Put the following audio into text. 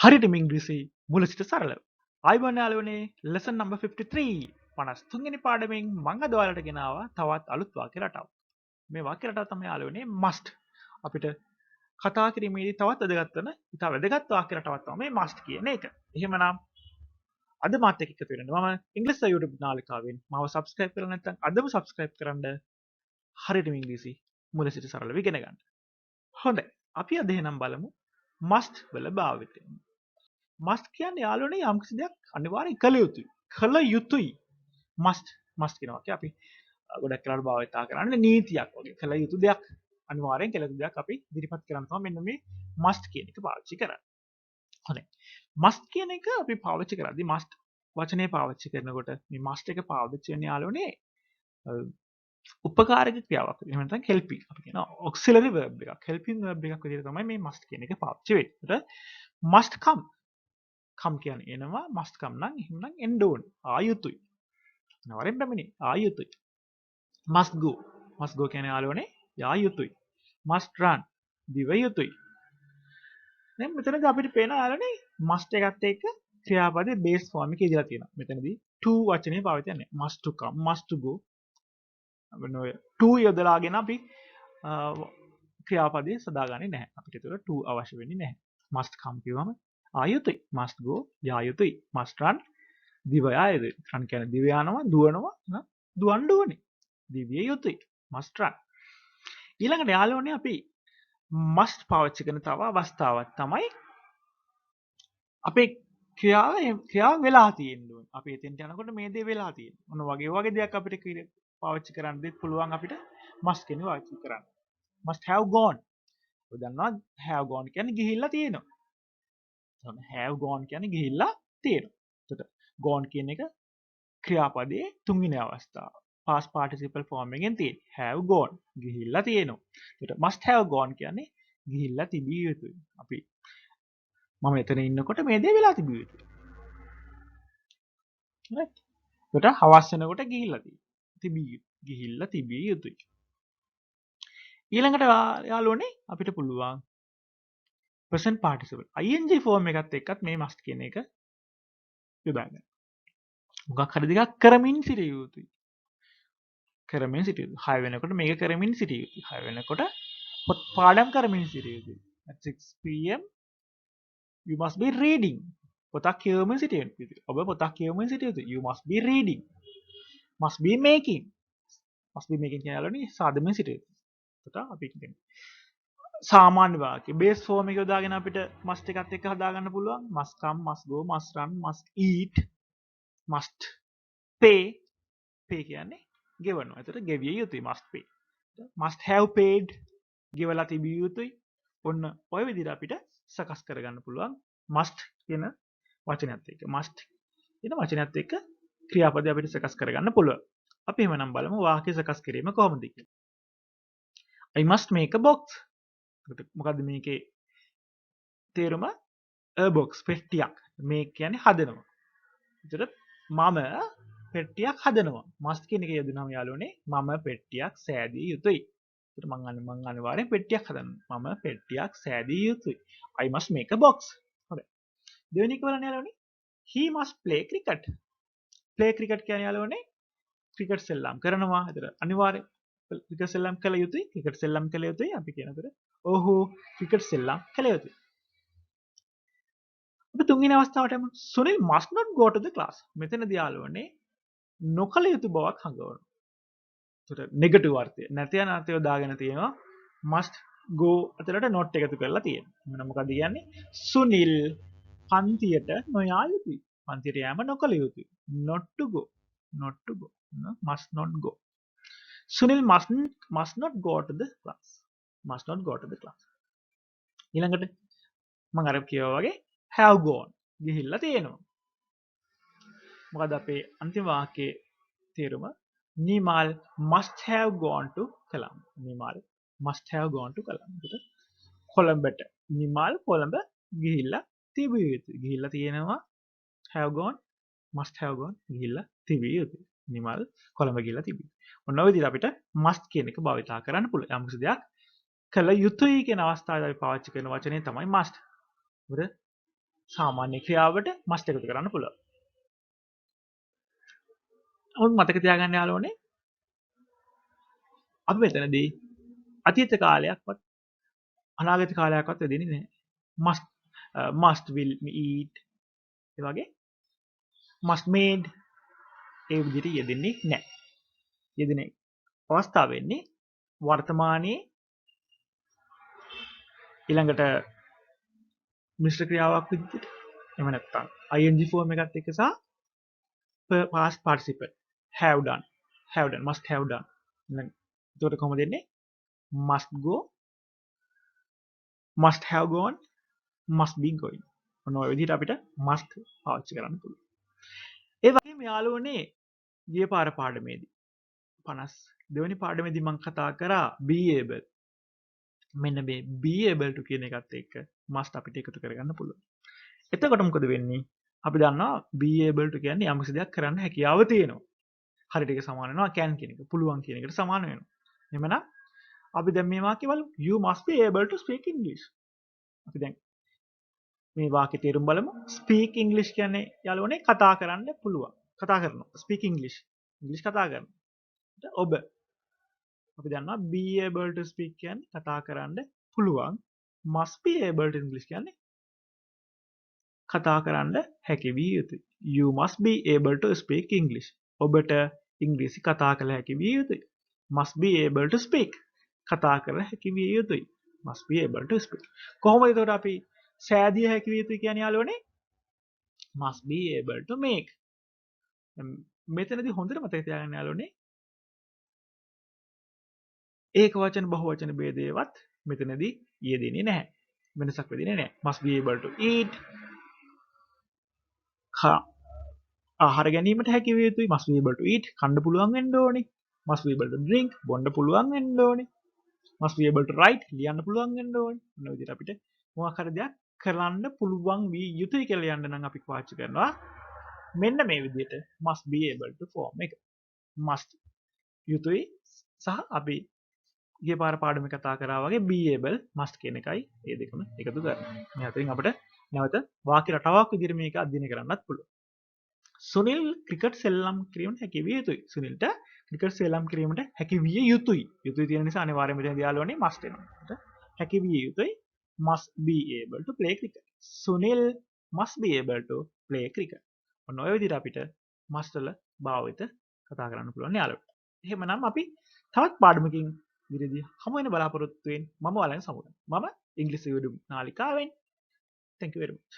හරියටම ඉංග්‍රීසි මුල සිට සරලව. ආයුබෝවන් යාළුවනේ lesson number 53 53 වෙනි පාඩමෙන් මම අද ඔයාලට ගෙනාවා තවත් අලුත් වාක්‍ය රටාවක්. මේ වාක්‍ය රටාව තමයි යාළුවනේ must. අපිට කතා කිරීමේදී තවත් වැදගත් වෙන ඉතා වැදගත් වාක්‍ය රටාවක් තමයි මේ must කියන එක. එහෙමනම් අද මාත් එක්ක එකතු වෙන්න මම ඉංග්‍රීසි YouTube නාලිකාවෙන් මාව subscribe කරලා නැත්නම් අදම subscribe කරන්න හරියටම ඉංග්‍රීසි මුල සිට සරලව ඉගෙන ගන්න. හොඳයි. අපි අද එහෙනම් බලමු must වල භාවිතය. must කියන්නේ යාළුවනේ යම්කිසි දෙයක් අනිවාර්යෙන් කළ යුතුයි. කළ යුතුයි. must කියන වාක්‍යය අපි ගොඩක් වෙලාවට භාවිතා කරන්නේ නීතියක් වගේ. කළ යුතු දෙයක් අනිවාර්යෙන් කළ යුතු දෙයක් අපි ඉදිරිපත් කරන්න තමයි මෙන්න මේ must කියන එක පාවිච්චි කරන්නේ. හොඳයි. must කියන එක අපි පාවිච්චි කරද්දී must වචනේ පාවිච්චි කරනකොට මේ must එක පාවිච්චි වෙන්නේ යාළුවනේ උපකාරක ක්‍රියාවක්. එහෙම නැත්නම් helping. අපි කියනවා auxiliary verb එකක්. helping verb එකක් විදිහට තමයි මේ must කියන එක පාවිච්චි වෙන්නේ. must come කියන්නේ එනවා must come නම් එහෙනම් එන්න ඕන ආයුතුයි අනිවාර්යෙන් පැමිණි ආයුතුයි must go කියන්නේ යාළුවනේ යා යුතුයි must run දිව යුතුයි දැන් මෙතනදී අපිට පේන යාළුවනේ must එකත් එක්ක ක්‍රියාපදයේ බේස් ෆෝම් එකේ ඉඳලා තියෙනවා මෙතනදී to වචනේ පාවිච්චි කරන්නේ must to come must to go අපිට ඔය to යොදලාගෙන අපි ක්‍රියාපදයේ සදාගන්නේ නැහැ අපිට ඒතර to අවශ්‍ය වෙන්නේ නැහැ must come කියවම ආයුතුයි must go යා යුතුයි must run දිව යා යුතුයි run කියන්නේ දිව යනවා දුවනවා දුවන්න ඕනේ දිවිය යුතුයි must run ඊළඟට යාළුවනේ අපි must පාවිච්චි කරන තව අවස්ථාවක් තමයි අපේ ක්‍රියාව වෙලා තියෙන්න ඕනේ අපි එතෙන්ට යනකොට මේ දේ වෙලා තියෙනවා මොන වගේ දෙයක් අපිට පාවිච්චි කරන්න දෙත් පුළුවන් අපිට must කියන පාවිච්චි කරන්න must have gone ඔය දන්නවා have gone කියන්නේ ගිහිල්ලා තියෙනවා have gone කියන්නේ ගිහිල්ලා තියෙනවා. එතකොට gone කියන එක ක්‍රියාපදයේ තුන්වෙනි අවස්ථාව. past participle form එකෙන් තියෙන්නේ have gone ගිහිල්ලා තියෙනවා. එතකොට must have gone කියන්නේ ගිහිල්ලා තිබිය යුතුයි. අපි මම එතන ඉන්නකොට මේ දේ වෙලා තිබිය යුතුයි. right? එතකොට හවස් වෙනකොට ගිහිල්ලා තිබිය යුතුයි. ඊළඟට යාළුවනේ අපිට පුළුවන් present participle ing form එකත් එක්කත් මේ must කියන එක යොදා ගන්න. මොකක් හරි දෙයක් කරමින් සිටිය යුතුයි. කරමින් සිටිය යුතුයි. 6 වෙනකොට මේක කරමින් සිටිය යුතුයි. 6 වෙනකොට පාඩම් කරමින් සිටිය යුතුයි. At 6 pm you must be reading. පොතක් කියවමින් සිටිය යුතුයි. ඔබ පොතක් කියවමින් සිටිය යුතුයි. You must be reading. Must be making. Must be making කියලානේ සාදමින් සිටිය යුතුයි. එතකොට අපි කියන්නේ සාමාන්‍ය වාක්‍ය බේස් ෆෝම් එක යොදාගෙන අපිට must එකත් එක්ක හදාගන්න පුළුවන්. must come, must go, must run, must eat, must pay. pay කියන්නේ ගෙවනවා. එතකොට ගෙවිය යුතුයි must pay. must have paid ගෙවලා තිබිය යුතුයි. ඔන්න ඔය විදිහට අපිට සකස් කරගන්න පුළුවන් must කියන වචනයත් එක්ක. must කියන වචනයත් එක්ක ක්‍රියාපදය අපිට සකස් කරගන්න පුළුවන්. අපි එහෙමනම් බලමු වාක්‍ය සකස් කිරීම කොහොමද කියලා. I must make a box. මොකද්ද මේකේ තේරුම? a box පෙට්ටියක්. make කියන්නේ හදනවා. එතකොට මම පෙට්ටියක් හදනවා. must කියන එක යොදනම යාළුවනේ මම පෙට්ටියක් සෑදිය යුතුයි. ඒකට මං අනිවාර්යෙන් පෙට්ටියක් හදනවා. මම පෙට්ටියක් සෑදිය යුතුයි. I must make a box. හරි. දෙවෙනි එක බලන්න යාළුවනේ. He must play cricket. play cricket කියන්නේ යාළුවනේ ක්‍රිකට් සෙල්ලම් කරනවා. ඒතර අනිවාර්යෙන් ක්‍රිකට් සෙල්ලම් කළ යුතුයි. ක්‍රිකට් සෙල්ලම් කළ යුතුයි. අපි කියනතර ඔහු ක්‍රිකට් සෙල්ලම් කළ යුතුයි. අපි තුන්වෙනි අවස්ථාවට යමු. Sunil must not go to the class. මෙතනදී යාළුවනේ නොකළ යුතු බවක් හඟවනවා. ඒතර නෙගටිව් අර්ථය. නැති යන අර්ථය දාගෙන තියෙනවා must go අතරට not එකතු කරලා තියෙනවා. මෙන්න මොකද කියන්නේ? Sunil පන්තියට නොයා යුතුයි. පන්තියට යෑම නොකළ යුතුයි. not to go. not to go. must not go. Sunil must not go to the class. must not go to the class. ඊළඟට මම අර කියවා වගේ have gone ගිහිල්ලා තියෙනවා. මොකද අපේ අන්තිම වාක්‍යයේ තේරුම Nimal must have gone to Colombo. Nimal must have gone to Colombo. කොළඹට නිමල් කොළඹ ගිහිල්ලා තිබිය යුතුයි. ගිහිල්ලා තියෙනවා have gone must have gone ගිහිල්ලා තිබිය යුතුයි. නිමල් කොළඹ ගිහිල්ලා තිබිය. ඔන්න ඔය විදිහට අපිට must කියන එක භාවිතා කරන්න පුළුවන්. යම් කිසි දෙයක් කළ යුතුයි කියන අවස්ථාවේ අපි පාවිච්චි කරන වචනේ තමයි must. හරිද? සාමාන්‍ය ක්‍රියාවට must එකතු කරන්න පුළුවන්. නමුත් මතක තියාගන්න යාළුවනේ අපි මෙතනදී අතීත කාලයක්වත් අනාගත කාලයක්වත් යෙදෙන්නේ නැහැ. must will eat ඒ වගේ must made ඒ විදිහට යෙදෙන්නේ නැහැ. යෙදෙන අවස්ථාව වෙන්නේ වර්තමානයේ ඊළඟට මිශ්‍ර ක්‍රියාවක් විදිහට එහෙම නැත්නම් ing form එකත් එක්ක සහ past participle have done must have done එතකොට කොහොමද එන්නේ must go must have gone must be going ඔන්න ඔය විදිහට අපිට must පාවිච්චි කරන්න පුළුවන්. ඒ වගේම යාළුවනේ ගිය පාර පාඩමේදී 52 වෙනි පාඩමේදී මම කතා කරා be able. මෙන්න මේ be able to කියන එකත් එක්ක must අපිට එකතු කරගන්න පුළුවන්. එතකොට මොකද වෙන්නේ? අපි දන්නවා be able to කියන්නේ යම් කිසි දෙයක් කරන්න හැකියාව තියෙනවා. හරියට ඒක සමාන වෙනවා can කියන එක. පුළුවන් කියන එකට සමාන වෙනවා. එහෙමනම් අපි දැන් මේ වාක්‍ය බලමු. You must be able to speak English. අපි දැන් මේ වාක්‍ය තේරුම් බලමු. speak English කියන්නේ යාළුවනේ කතා කරන්න පුළුවන්. කතා කරනවා. speak English. English කතා කරනවා. ඔබ අපි දන්නවා be able to speak කියන්නේ කතා කරන්න පුළුවන්. must be able to English කියන්නේ කතා කරන්න හැකි විය යුතුයි. You must be able to speak English. ඔබට ඉංග්‍රීසි කතා කළ හැකි විය යුතුයි. must be able to speak. කතා කර හැකි විය යුතුයි. must be able to speak. කොහොමද එතකොට අපි සෑදිය හැකි විය යුතුයි කියන්නේ යාළුවනේ? must be able to make. මෙතනදී හොඳට මතක තියාගන්න යාළුවනේ. ඒක වචන බහු වචන ભેදේවත් මෙතනදී යෙදෙන්නේ නැහැ. වෙනසක් වෙන්නේ නැහැ. must be able to eat. ආහාර ගැනීමට හැකි විය යුතුයි. must be able to eat. කන්න පුළුවන් වෙන්න ඕනේ. must be able to drink. බොන්න පුළුවන් වෙන්න ඕනේ. must be able to write. ලියන්න පුළුවන් වෙන්න ඕනේ. මොන විදිහට අපිට මොකක් හරි දෙයක් කරන්න පුළුවන් විය යුතුයි කියලා යන්න නම් අපි පාවිච්චි කරනවා. මෙන්න මේ විදිහට must be able to form එක. must යුතුයි සහ අපි ගිය පාර පාඩමේ කතා කරා වගේ be able must කියන එකයි මේ දෙකම එකතු කරන්නේ. මේ අතරින් අපිට නැවත වාක්‍ය රටාවක් විදිහට මේක අධ්‍යයනය කරන්නත් පුළුවන්. සුනිල් ක්‍රිකට් සෙල්ලම් කිරීමට හැකි විය යුතුයි. සුනිල්ට ක්‍රිකට් සෙල්ලම් කිරීමට හැකි විය යුතුයි. යුතුයි තියෙන නිසා අනිවාර්යයෙන්ම මෙතන දාලවන්නේ must වෙනවා. හැකි විය යුතුයි must be able to play cricket. Sunil must be able to play cricket. ඔන්න ඔය විදිහට අපිට must වල භාවිත කතා කරන්න පුළුවන් යාළුවෝ. එහෙමනම් අපි තවත් පාඩමකින් ඉදිරියේදී හමු වෙන බලාපොරොත්තු වෙමින් මම ඔයාලගෙන් සමුගන්නවා. මම ඉංග්‍රීසි විදුලි නාලිකාවෙන්. Thank you very much.